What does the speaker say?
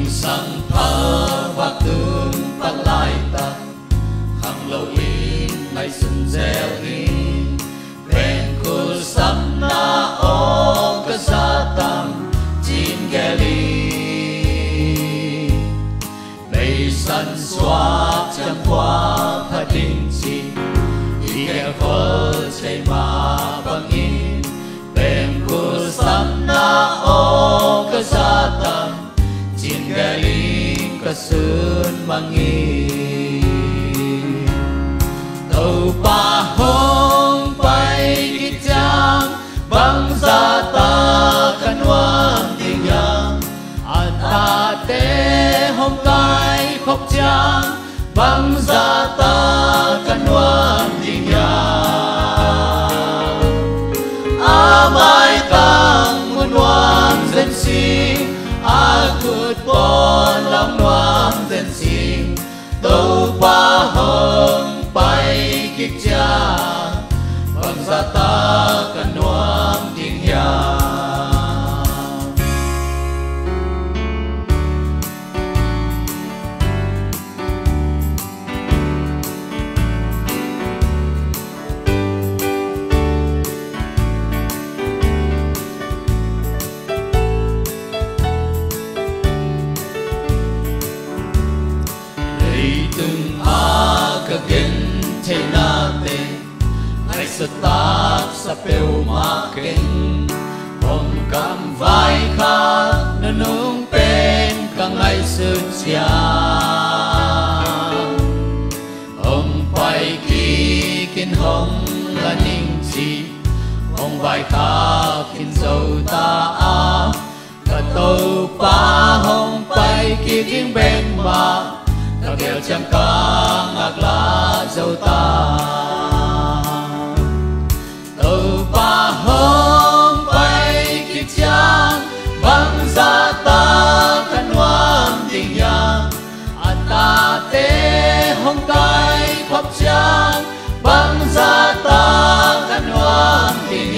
sang thơ và tương phát lai ta hằng lâu in ngày xuân gieo in bên khu sắm na ô cơ sa tam chín ghé li bây sân xóa chẳng qua thật đình chi đi ghé vỡ chạy mà bằng in bên khu sắm na ô cơ sa tam chín galing kasun mangi tàu pa hong pai kitang bangsa ta kanwang tingyang atate hong kai khóc chang bangsa ta kanwang tingyang amai tang munwang zen sing akut pon long noam den sing đâu pa hong pai kik cha bangsa ta kan noam ding hiang từng aga gen te na te ai sa tak sa peu ma ken om kam vai kha nanung pen ka ngai su chia om pai ki kin hong la ning chi om vai kha kin dâu ta a ka to pa hong pai ki kin ben ma ta kêu chăm ca ngạc lá dâu ta từ pa hong bay kịch chang băng ra ta khăn hoang tình nhang ta tê hong cay khóc chang băng ra ta khăn hoang tình